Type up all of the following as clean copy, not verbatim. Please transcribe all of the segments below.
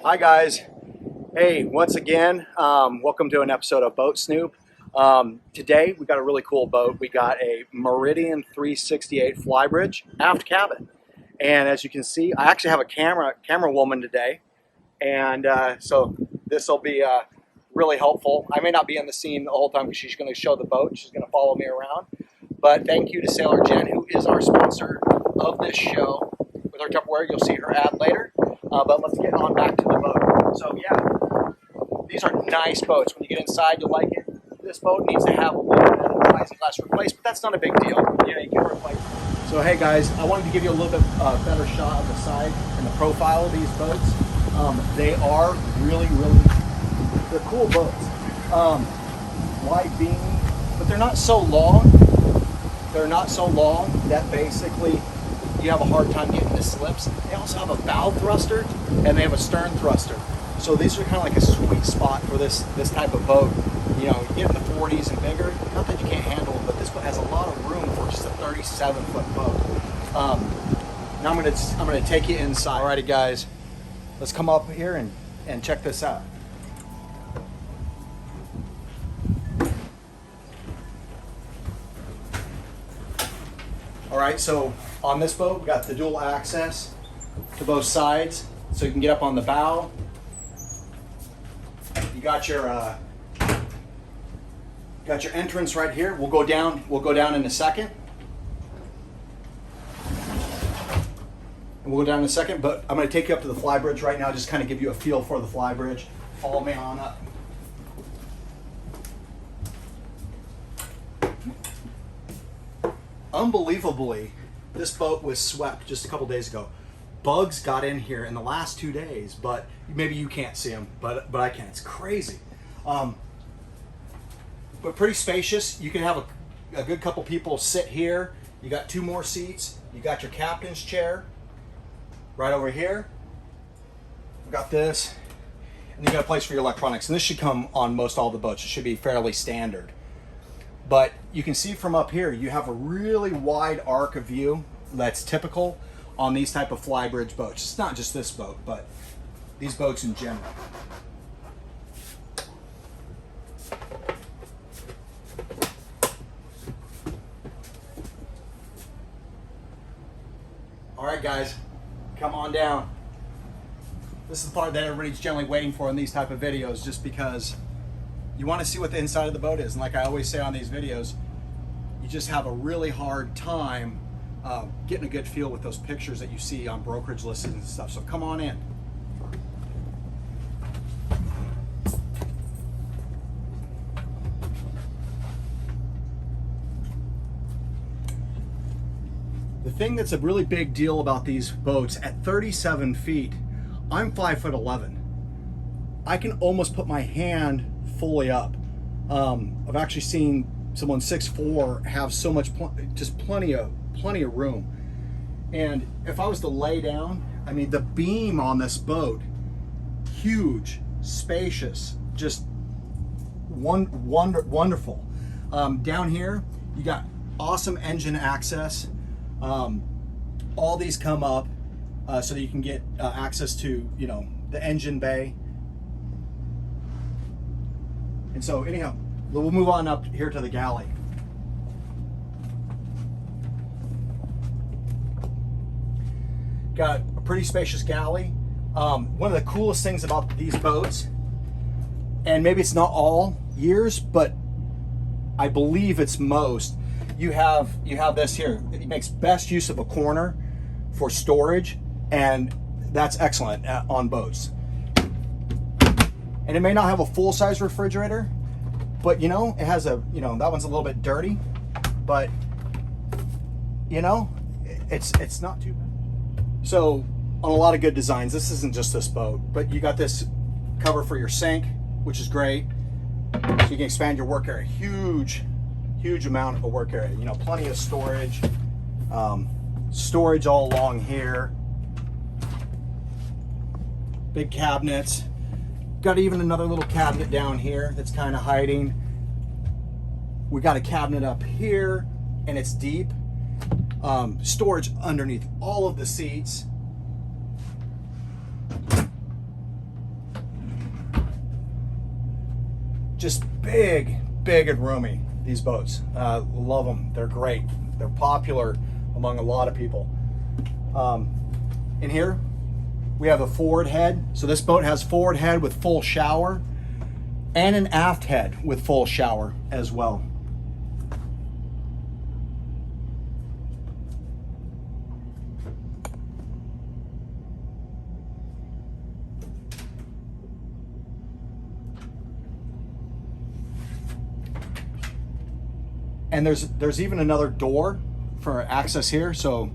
Hi guys. Hey, once again, welcome to an episode of Boat Snoop. Today we got a really cool boat. We got a Meridian 368 flybridge aft cabin, and as you can see, I actually have a camera woman today, and so this will be really helpful. I may not be in the scene the whole time because she's going to show the boat. She's going to follow me around. But thank you to Sailor Jen, who is our sponsor of this show. With her Tupperware, you'll see her ad later. But let's get on back to the boat. So yeah, these are nice boats. When you get inside, you'll like it. This boat needs to have a little bit of glass replaced, but that's not a big deal. Yeah, you can replace it. So hey guys, I wanted to give you a little bit better shot of the side and the profile of these boats. They are they're cool boats. Wide beam, but they're not so long. They're not so long that basically you have a hard time getting to slips. They also have a bow thruster and they have a stern thruster. So these are kind of like a sweet spot for this type of boat. You know, you get in the 40s and bigger, not that you can't handle them, but this boat has a lot of room for just a 37-foot boat. Now I'm gonna take you inside. Alrighty guys, let's come up here and check this out. All right, so on this boat, we got the dual access to both sides, so you can get up on the bow. You got your entrance right here. We'll go down in a second. And we'll go down in a second, but I'm going to take you up to the flybridge right now, just kind of give you a feel for the flybridge. Follow me on up. Unbelievably, this boat was swept just a couple days ago. Bugs got in here in the last 2 days, but maybe you can't see them, but I can. It's crazy. But pretty spacious. You can have a good couple people sit here. You got 2 more seats. You got your captain's chair right over here. We got this. And you got a place for your electronics. And this should come on most all the boats. It should be fairly standard. But you can see from up here, you have a really wide arc of view that's typical on these type of flybridge boats. It's not just this boat, but these boats in general. All right, guys, come on down. This is the part that everybody's generally waiting for in these type of videos, just because you want to see what the inside of the boat is. And like I always say on these videos, you just have a really hard time getting a good feel with those pictures that you see on brokerage listings and stuff. So come on in. The thing that's a really big deal about these boats, at 37 feet, I'm 5'11". I can almost put my hand fully up. I've actually seen someone 6'4" have so much, just plenty of room. And if I was to lay down, I mean, the beam on this boat, huge, spacious, just wonderful. Down here, you got awesome engine access. All these come up so that you can get access to, you know, the engine bay. And so anyhow, we'll move on up here to the galley. Got a pretty spacious galley. One of the coolest things about these boats, and maybe it's not all years, but I believe it's most, you have this here. It makes best use of a corner for storage, and that's excellent on boats. And it may not have a full-size refrigerator, but you know, it has a, you know, that one's a little bit dirty, but you know, it's not too bad. So on a lot of good designs, this isn't just this boat, but you got this cover for your sink, which is great. So you can expand your work area. Huge amount of work area. You know, plenty of storage. Storage all along here. Big cabinets. Got even another little cabinet down here that's kind of hiding. We got a cabinet up here, and it's deep. Storage underneath all of the seats. Just big and roomy, these boats. Love them. They're great. They're popular among a lot of people. In here, we have a forward head. So this boat has forward head with full shower and an aft head with full shower as well. And there's even another door for access here, so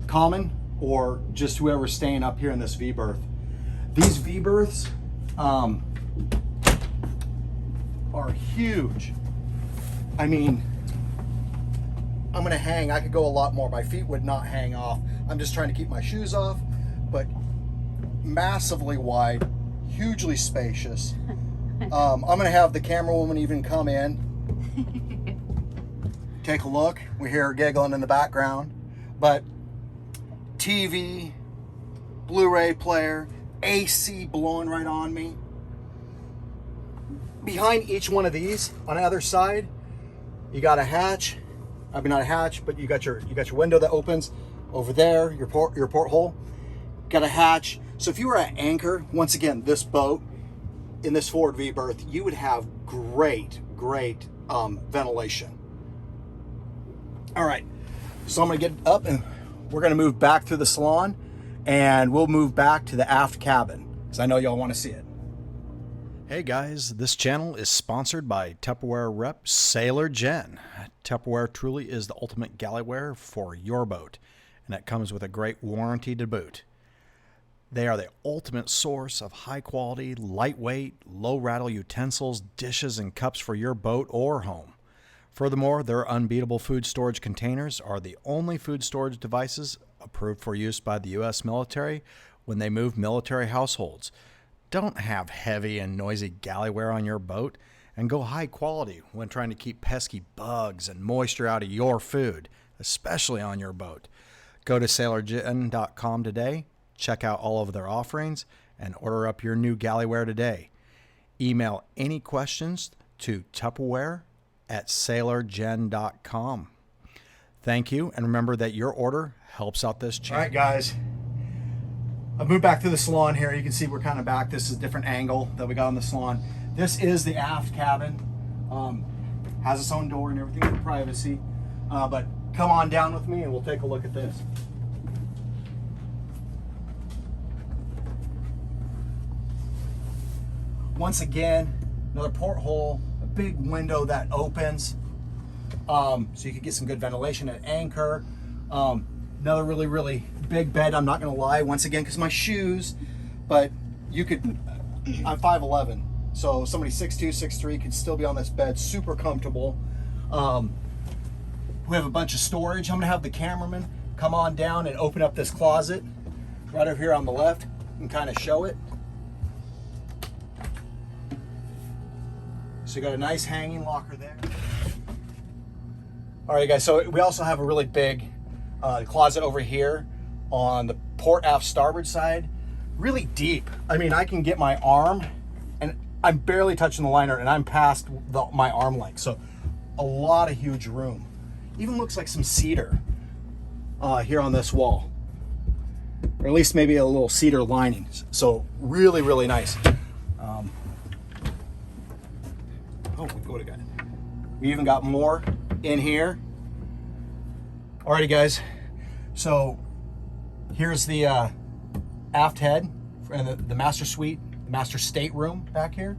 common or just whoever's staying up here in this V-berth. These V-berths are huge. I mean, I'm gonna hang, I could go a lot more. My feet would not hang off. I'm just trying to keep my shoes off, but massively wide, hugely spacious. I'm gonna have the camera woman even come in. Take a look. We hear her giggling in the background. But TV, Blu-ray player, AC blowing right on me. Behind each one of these, on the other side, you got a hatch. I mean, not a hatch, but you got your window that opens over there. Your porthole. Got a hatch. So if you were at anchor, once again, this boat in this forward V-berth, you would have great ventilation. All right, so I'm gonna get up and we're gonna move back through the salon and we'll move back to the aft cabin because I know y'all wanna see it. Hey guys, this channel is sponsored by Tupperware rep Sailor Jen. Tupperware truly is the ultimate galley-ware for your boat, and it comes with a great warranty to boot. They are the ultimate source of high quality, lightweight, low rattle utensils, dishes, and cups for your boat or home. Furthermore, their unbeatable food storage containers are the only food storage devices approved for use by the U.S. military when they move military households. Don't have heavy and noisy galley-ware on your boat, and go high quality when trying to keep pesky bugs and moisture out of your food, especially on your boat. Go to sailorjen.com today, check out all of their offerings, and order up your new galley-ware today. Email any questions to Tupperware@sailorjen.com. Thank you, and remember that your order helps out this channel. All right, guys. I've moved back to the salon here. You can see we're kind of back. This is a different angle that we got on the salon. This is the aft cabin. Has its own door and everything for privacy. But come on down with me and we'll take a look at this. Once again, another porthole, a big window that opens, so you can get some good ventilation at anchor. Another really big bed. I'm not gonna lie, once again, because my shoes, but you could, I'm 5'11", so somebody 6'2", 6'3" could still be on this bed, super comfortable. We have a bunch of storage. I'm gonna have the cameraman come on down and open up this closet right over here on the left and kind of show it. So you got a nice hanging locker there. All right, guys, so we also have a really big closet over here on the port aft starboard side, really deep. I mean, I can get my arm, and I'm barely touching the liner, and I'm past my arm length. So a lot of huge room. Even looks like some cedar here on this wall, or at least maybe a little cedar lining. So really nice. We even got more in here. Alrighty, guys. So here's the aft head and the master suite, the master stateroom back here.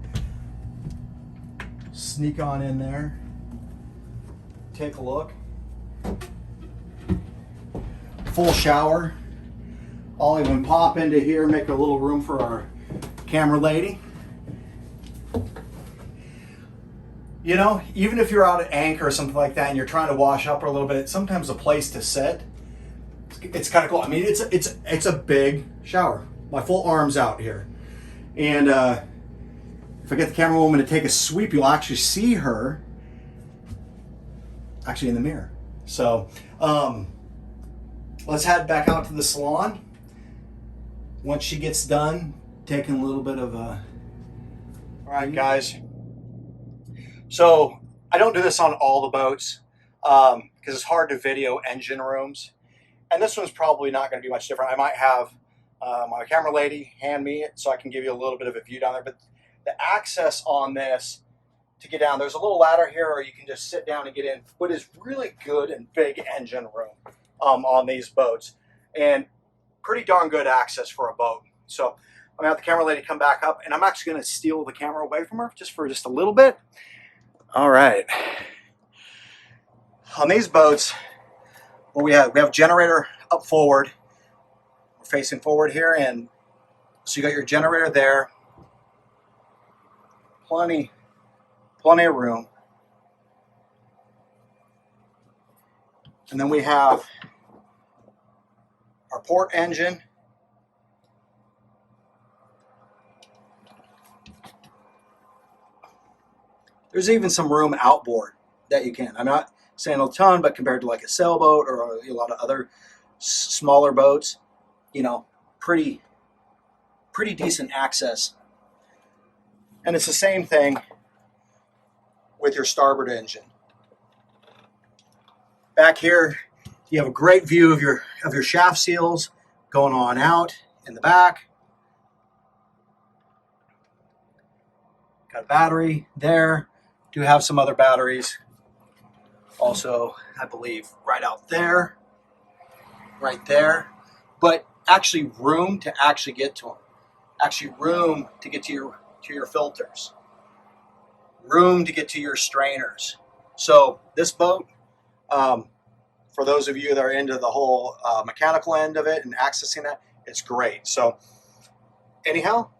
Sneak on in there. Take a look. Full shower. I'll even pop into here, make a little room for our camera lady. You know, even if you're out at anchor or something like that and you're trying to wash up a little bit, sometimes a place to sit, it's kind of cool. I mean, it's a big shower. My full arm's out here. And if I get the camera woman to take a sweep, you'll actually see her actually in the mirror. So let's head back out to the salon. Once she gets done taking a little bit of a... All right, guys. So I don't do this on all the boats because it's hard to video engine rooms. And this one's probably not going to be much different. I might have my camera lady hand me it so I can give you a little bit of a view down there. But the access on this to get down, there's a little ladder here, or you can just sit down and get in what is really good and big engine room on these boats. And pretty darn good access for a boat. So I'm going to have the camera lady come back up, and I'm actually going to steal the camera away from her for just a little bit. All right. On these boats, what we have generator up forward. We're facing forward here, and so you got your generator there. Plenty of room. And then we have our port engine. There's even some room outboard that you can. I'm not saying a ton, but compared to like a sailboat or a lot of other smaller boats, you know, pretty decent access. And it's the same thing with your starboard engine. Back here, you have a great view of your shaft seals going on out in the back. Got a battery there. Do have some other batteries. Also, I believe right out there, right there. But actually room to actually get to them. Actually room to get to your filters. Room to get to your strainers. So this boat, for those of you that are into the whole mechanical end of it and accessing that, it's great. So anyhow,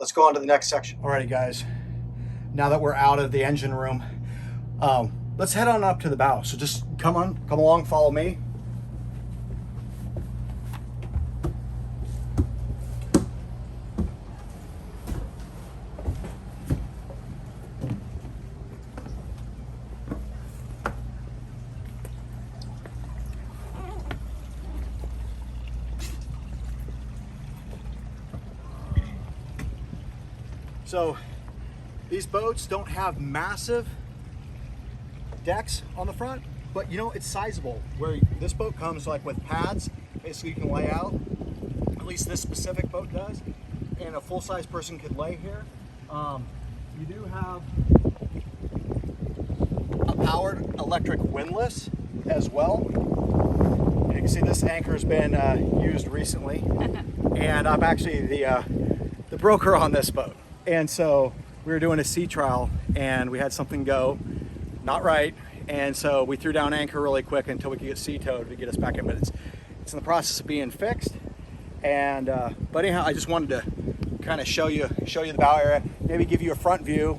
let's go on to the next section. Alrighty guys, now that we're out of the engine room, let's head on up to the bow. So just come along, follow me. So these boats don't have massive decks on the front, but you know, it's sizable. Where this boat comes like with pads, basically you can lay out, at least this specific boat does, and a full-size person could lay here. You do have a powered electric windlass as well. And you can see this anchor has been used recently, and I'm actually the broker on this boat. And so we were doing a sea trial and we had something go not right. And so we threw down anchor really quick until we could get sea towed to get us back in. But it's in the process of being fixed. And but anyhow, I just wanted to kind of show you the bow area, maybe give you a front view.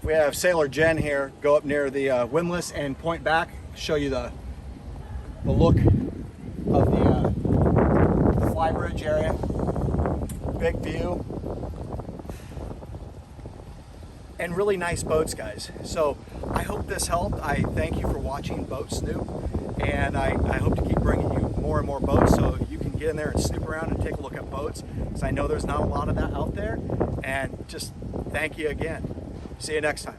We have Sailor Jen here go up near the windlass and point back, show you the look of the flybridge area. Big view. And really nice boats, guys. So I hope this helped. I thank you for watching Boat Snoop, and I hope to keep bringing you more and more boats so you can get in there and snoop around and take a look at boats, because I know there's not a lot of that out there. And just thank you again. See you next time.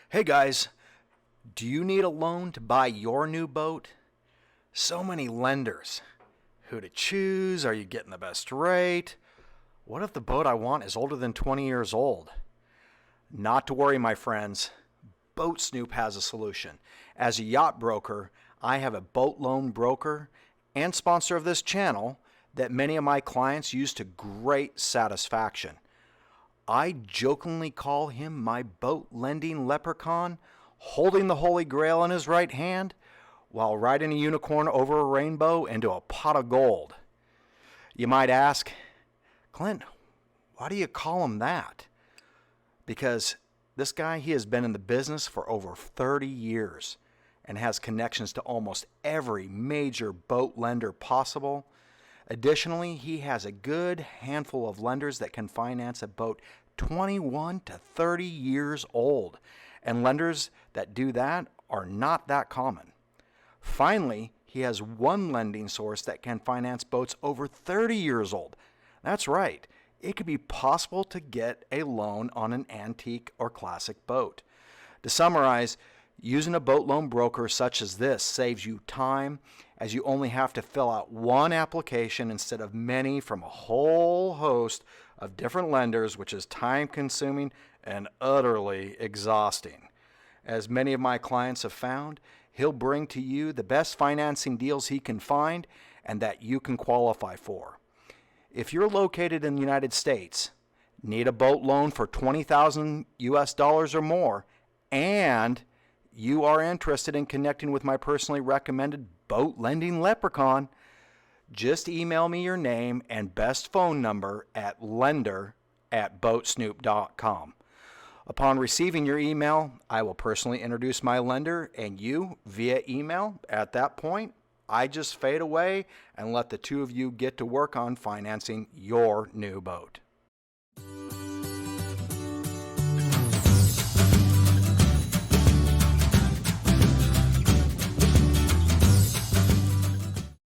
Hey guys, do you need a loan to buy your new boat? So many lenders. Who to choose? Are you getting the best rate? What if the boat I want is older than 20 years old? Not to worry, my friends. Boat Snoop has a solution. As a yacht broker, I have a boat loan broker and sponsor of this channel that many of my clients use to great satisfaction. I jokingly call him my boat lending leprechaun, holding the Holy Grail in his right hand while riding a unicorn over a rainbow into a pot of gold. You might ask, Clint, why do you call him that? Because this guy, he has been in the business for over 30 years and has connections to almost every major boat lender possible. Additionally, he has a good handful of lenders that can finance a boat 21 to 30 years old. And lenders that do that are not that common. Finally, he has one lending source that can finance boats over 30 years old. That's right. it could be possible to get a loan on an antique or classic boat. To summarize, using a boat loan broker such as this saves you time, as you only have to fill out one application instead of many from a whole host of different lenders, which is time-consuming and utterly exhausting. As many of my clients have found, he'll bring to you the best financing deals he can find and that you can qualify for. If you're located in the United States, need a boat loan for $20,000 US or more, and you are interested in connecting with my personally recommended boat lending leprechaun, just email me your name and best phone number at lender@boatsnoop.com. Upon receiving your email, I will personally introduce my lender and you via email. At that point, I just fade away and let the two of you get to work on financing your new boat.